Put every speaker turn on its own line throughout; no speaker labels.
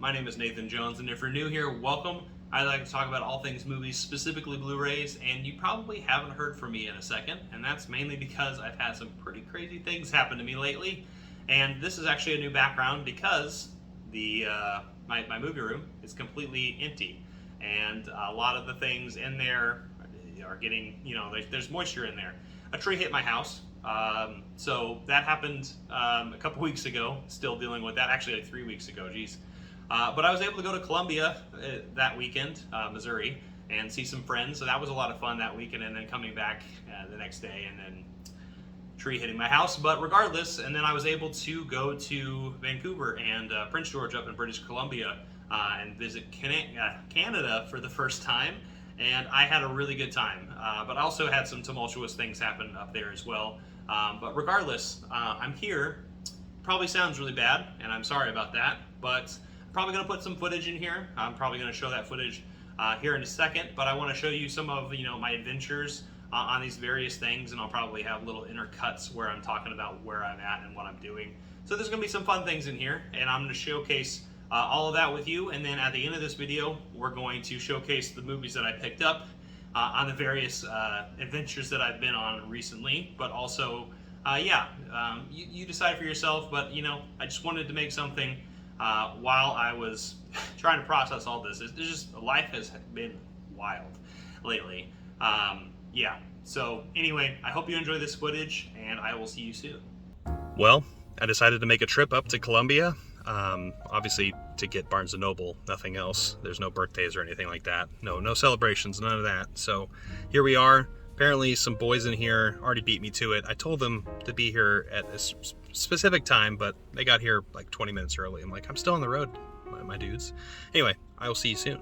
My name is Nathan Jones, and if you're new here, welcome. I like to talk about all things movies, specifically Blu-rays, and you probably haven't heard from me in a second, and that's mainly because I've had some pretty crazy things happen to me lately. And this is actually a new background because my movie room is completely empty, and a lot of the things in there are getting, there's moisture in there. A tree hit my house. So that happened a couple weeks ago, still dealing with that, actually like 3 weeks ago, geez. But I was able to go to Columbia that weekend, Missouri, and see some friends, so that was a lot of fun that weekend, and then coming back the next day, and then tree hitting my house. But regardless, and then I was able to go to Vancouver and Prince George up in British Columbia and visit Canada for the first time, and I had a really good time. But I also had some tumultuous things happen up there as well. But regardless, I'm here. Probably sounds really bad, and I'm sorry about that, but I'm probably going to put some footage in here. I'm probably going to show that footage here in a second, but I want to show you some of my adventures on these various things, and I'll probably have little intercuts where I'm talking about where I'm at and what I'm doing. So there's going to be some fun things in here, and I'm going to showcase all of that with you, and then at the end of this video, we're going to showcase the movies that I picked up on the various adventures that I've been on recently, but also, you decide for yourself, but I just wanted to make something while I was trying to process all this. It's just, life has been wild lately. So anyway, I hope you enjoy this footage, and I will see you soon. Well, I decided to make a trip up to Columbia. Obviously to get Barnes & Noble, nothing else. There's no birthdays or anything like that. No celebrations, none of that. So here we are. Apparently some boys in here already beat me to it. I told them to be here at a specific time, but they got here like 20 minutes early. I'm like, I'm still on the road, my dudes. Anyway, I will see you soon.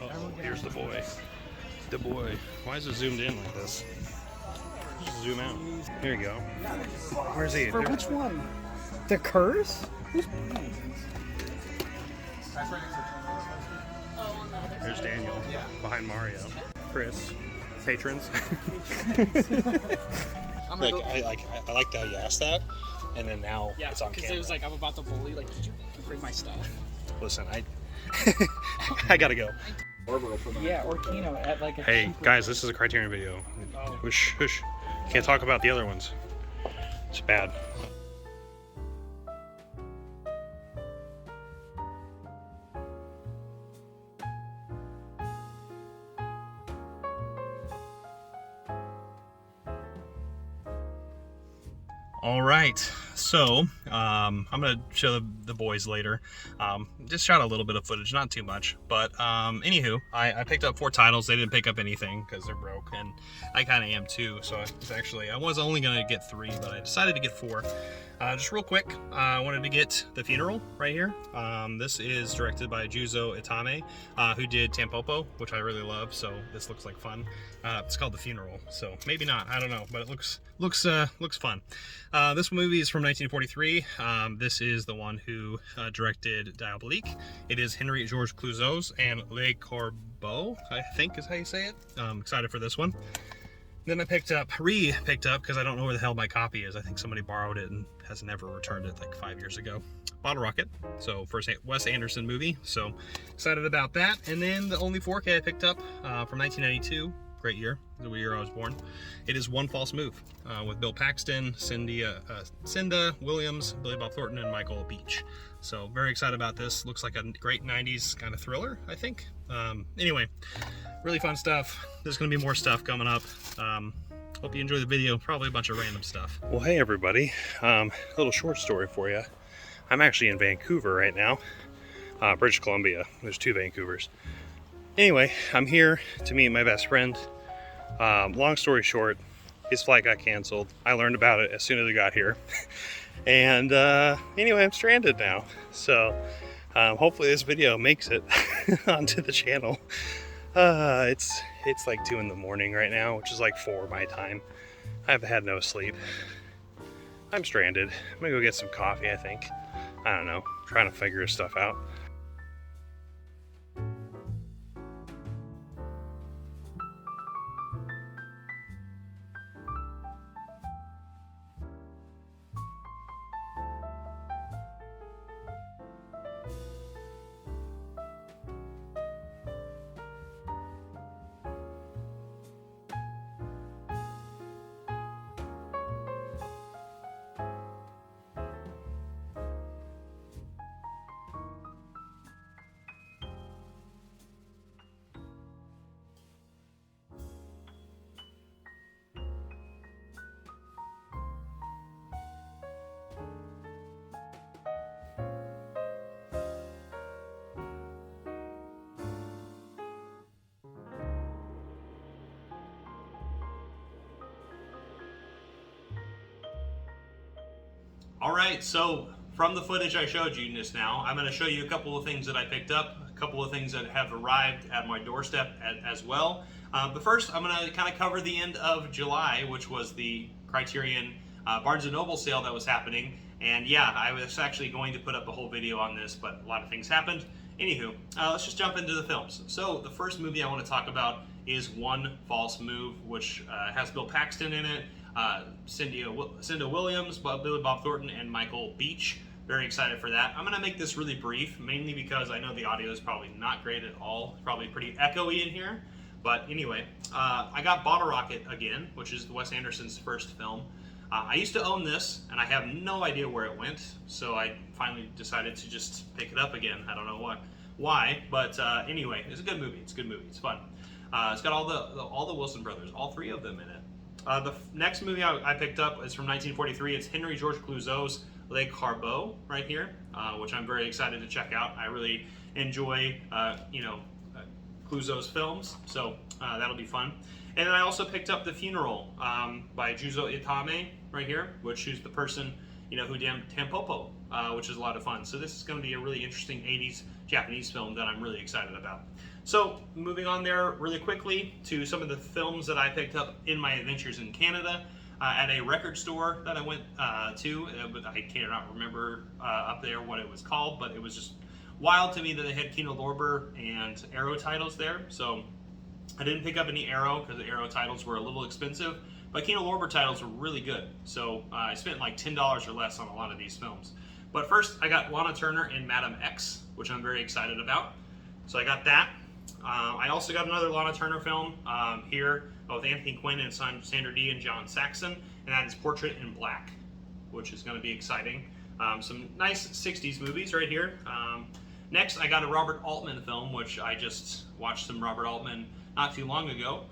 Oh, here's the boy. The boy. Why is it zoomed in like this? Just zoom out. Here you go. Where's he?
For which one? The curse?
There's Daniel behind Mario. Chris. Patrons. I like how you asked that, and then now it's on camera.
Because it was like, I'm about to bully. Like, did you bring my stuff?
Listen, I gotta go.
Yeah, or Kino at like a
Hey guys, this is a Criterion video. Hush, hush. Can't talk about the other ones. It's bad. All right, so I'm gonna show the boys later. Just shot a little bit of footage, not too much, but anywho, I picked up 4 titles. They didn't pick up anything because they're broke, and I kind of am too. So I was only gonna get 3, but I decided to get 4. Just real quick, I wanted to get The Funeral right here. This is directed by Juzo Itame, who did Tampopo, which I really love. So this looks like fun. It's called The Funeral, so maybe not. I don't know, but it looks fun. This movie is from 1943. This is the one who directed Diabolique. It is Henry Georges Clouzot's and Le Corbeau, I think is how you say it. I'm excited for this one. Then I picked up, because I don't know where the hell my copy is. I think somebody borrowed it and has never returned it like 5 years ago. Bottle Rocket, so first Wes Anderson movie, so excited about that. And then the only 4K I picked up from 1992, great year, the year I was born. It is One False Move with Bill Paxton, Cinda Williams, Billy Bob Thornton, and Michael Beach. So very excited about this. Looks like a great 90s kind of thriller, I think. Anyway, really fun stuff. There's going to be more stuff coming up. Hope you enjoy the video. Probably a bunch of random stuff. Well, hey everybody. A little short story for you. I'm actually in Vancouver right now, British Columbia. There's 2 Vancouvers. Anyway, I'm here to meet my best friend. Long story short, his flight got canceled. I learned about it as soon as I got here. And anyway, I'm stranded now. So
Hopefully this video makes it onto the channel. It's like 2 in the morning right now, which is like 4 my time. I've had no sleep. I'm stranded. I'm gonna go get some coffee, I think. I don't know, trying to figure stuff out.
Alright, so from the footage I showed you just now, I'm going to show you a couple of things that I picked up, a couple of things that have arrived at my doorstep as well. But first, I'm going to kind of cover the end of July, which was the Criterion Barnes & Noble sale that was happening. And yeah, I was actually going to put up a whole video on this, but a lot of things happened. Anywho, let's just jump into the films. So the first movie I want to talk about is One False Move, which has Bill Paxton in it, Cindy Williams, Billy Bob Thornton, and Michael Beach. Very excited for that. I'm going to make this really brief, mainly because I know the audio is probably not great at all. It's probably pretty echoey in here. But anyway, I got Bottle Rocket again, which is Wes Anderson's first film. I used to own this, and I have no idea where it went, so I finally decided to just pick it up again. I don't know why, but anyway, it's a good movie. It's a good movie. It's fun. It's got all the Wilson brothers, all 3 of them in it. The next movie I picked up is from 1943. It's Henry George Clouzot's Les Corbeaux right here, which I'm very excited to check out. I really enjoy, Clouzot's films, so that'll be fun. And then I also picked up The Funeral by Juzo Itame right here, which is the person who did Tampopo, which is a lot of fun. So this is going to be a really interesting 80s Japanese film that I'm really excited about. So moving on there really quickly to some of the films that I picked up in my adventures in Canada at a record store that I went to. But I cannot remember up there what it was called, but it was just wild to me that they had Kino Lorber and Arrow titles there. So I didn't pick up any Arrow because the Arrow titles were a little expensive, but Kino Lorber titles were really good. So I spent like $10 or less on a lot of these films. But first I got Lana Turner in Madam X, which I'm very excited about. So I got that. I also got another Lana Turner film here with Anthony Quinn and Sandra Dee and John Saxon, and that is Portrait in Black, which is going to be exciting. Some nice 60s movies right here. Next, I got a Robert Altman film, which I just watched some Robert Altman not too long ago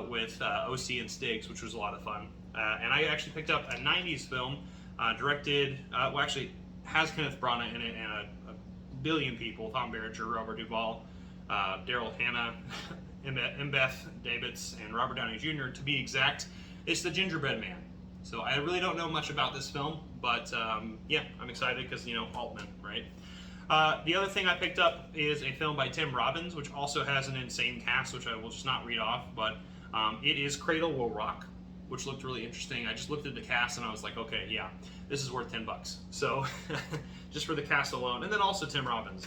with O.C. and Stiggs, which was a lot of fun. And I actually picked up a 90s film directed, actually has Kenneth Branagh in it and a billion people, Tom Berenger, Robert Duvall, Daryl Hannah, Embeth Davidtz, and Robert Downey Jr. to be exact. It's The Gingerbread Man. So I really don't know much about this film, but yeah, I'm excited because, Altman, right? The other thing I picked up is a film by Tim Robbins, which also has an insane cast, which I will just not read off, but it is Cradle Will Rock, which looked really interesting. I just looked at the cast and I was like, okay, yeah, this is worth $10. So just for the cast alone, and then also Tim Robbins,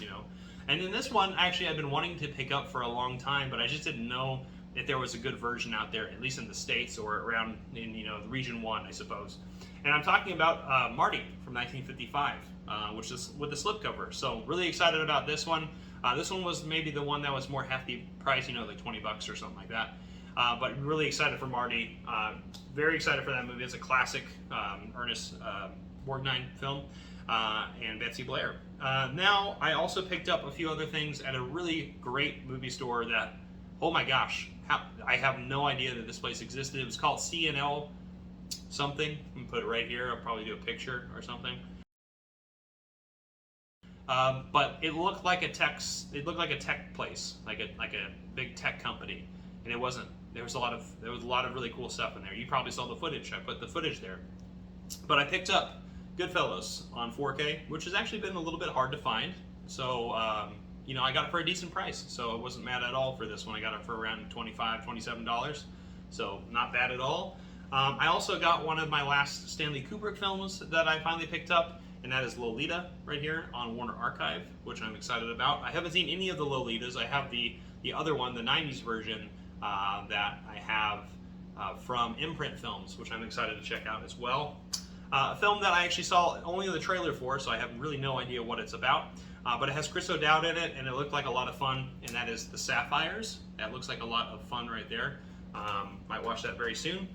And in this one, actually, I've been wanting to pick up for a long time, but I just didn't know if there was a good version out there, at least in the States or around in the Region 1, I suppose. And I'm talking about Marty from 1955, which is with the slipcover. So really excited about this one. This one was maybe the one that was more hefty price, like $20 or something like that. But really excited for Marty. Very excited for that movie. It's a classic Ernest Borgnine film and Betsy Blair. Now, I also picked up a few other things at a really great movie store that, oh my gosh, I have no idea that this place existed. It was called C&L something. I'm gonna put it right here. I'll probably do a picture or something. But it looked like a tech place, like a big tech company, and it wasn't. There was a lot of really cool stuff in there. You probably saw the footage. I put the footage there. But I picked up Goodfellas on 4K, which has actually been a little bit hard to find. So, you know, I got it for a decent price, so I wasn't mad at all for this one. I got it for around $25, $27, so not bad at all. I also got one of my last Stanley Kubrick films that I finally picked up, and that is Lolita right here on Warner Archive, which I'm excited about. I haven't seen any of the Lolitas. I have the other one, the 90s version, that I have from Imprint Films, which I'm excited to check out as well. A film that I actually saw only the trailer for, so I have really no idea what it's about. But it has Chris O'Dowd in it, and it looked like a lot of fun, and that is The Sapphires. That looks like a lot of fun right there. Might watch that very soon.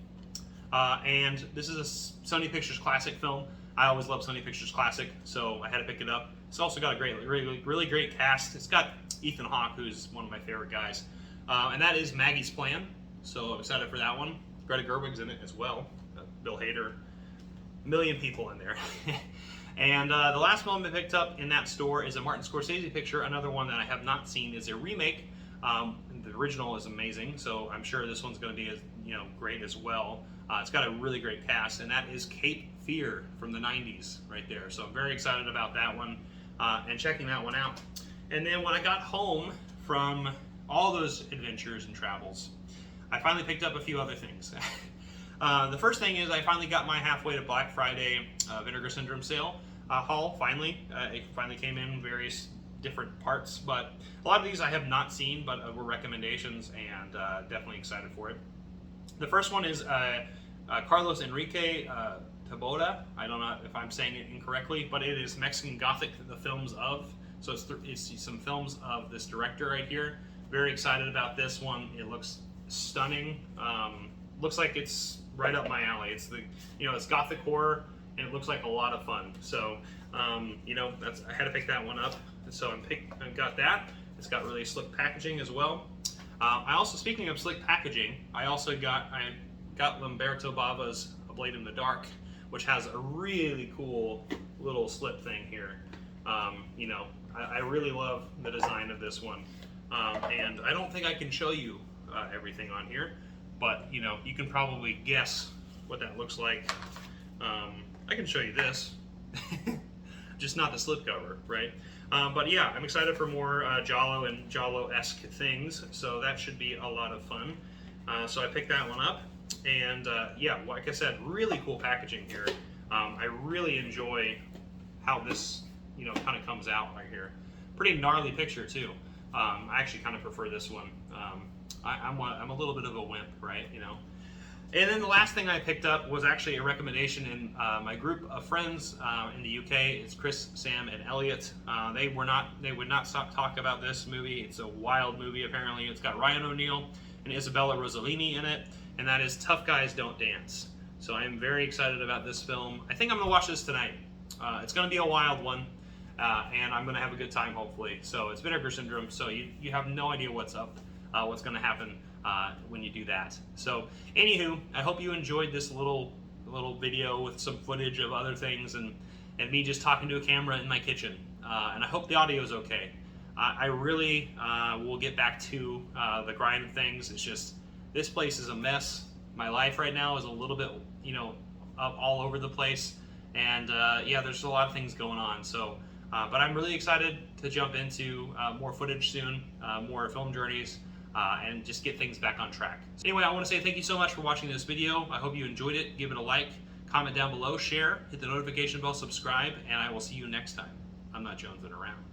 And this is a Sony Pictures Classic film. I always love Sony Pictures Classic, so I had to pick it up. It's also got a really great cast. It's got Ethan Hawke, who's one of my favorite guys. And that is Maggie's Plan, so I'm excited for that one. Greta Gerwig's in it as well. Bill Hader. A million people in there. And the last film I picked up in that store is a Martin Scorsese picture. Another one that I have not seen is a remake. The original is amazing, so I'm sure this one's going to be as great as well. It's got a really great cast, and that is Cape Fear from the 90s right there. So I'm very excited about that one and checking that one out. And then when I got home from all those adventures and travels, I finally picked up a few other things. The first thing is I finally got my halfway to Black Friday Vinegar Syndrome sale haul. Finally, it finally came in various different parts, but a lot of these I have not seen, but were recommendations, and definitely excited for it. The first one is Carlos Enrique Taboada. I don't know if I'm saying it incorrectly, but it is Mexican Gothic, the films of. So it's some films of this director right here. Very excited about this one. It looks stunning. Looks like it's right up my alley. It's it's Gothic horror, and it looks like a lot of fun. So I had to pick that one up. So I got that. It's got really slick packaging as well. I also, speaking of slick packaging, I got Lamberto Bava's A Blade in the Dark, which has a really cool little slip thing here. I really love the design of this one, and I don't think I can show you everything on here, but you can probably guess what that looks like. I can show you this, just not the slipcover, right? But yeah, I'm excited for more Giallo and Giallo-esque things, so that should be a lot of fun. So I picked that one up, and yeah, like I said, really cool packaging here. I really enjoy how this kind of comes out right here. Pretty gnarly picture too. I actually kind of prefer this one. I'm a little bit of a wimp, right? And then the last thing I picked up was actually a recommendation in my group of friends in the UK. It's Chris, Sam, and Elliot. They would not stop talking about this movie. It's a wild movie apparently. It's got Ryan O'Neal and Isabella Rossellini in it, and that is Tough Guys Don't Dance. So I am very excited about this film. I think I'm going to watch this tonight. It's going to be a wild one, and I'm going to have a good time hopefully. So it's Vinegar Syndrome, so you have no idea what's up, what's going to happen when you do that. So anywho, I hope you enjoyed this little video with some footage of other things and me just talking to a camera in my kitchen. And I hope the audio is okay. I really will get back to the grind of things. It's just, this place is a mess. My life right now is a little bit, all over the place. And yeah, there's a lot of things going on. So, but I'm really excited to jump into more footage soon, more film journeys, and just get things back on track. So anyway, I want to say thank you so much for watching this video. I hope you enjoyed it. Give it a like, comment down below, share, hit the notification bell, subscribe, and I will see you next time. I'm not jonesing around.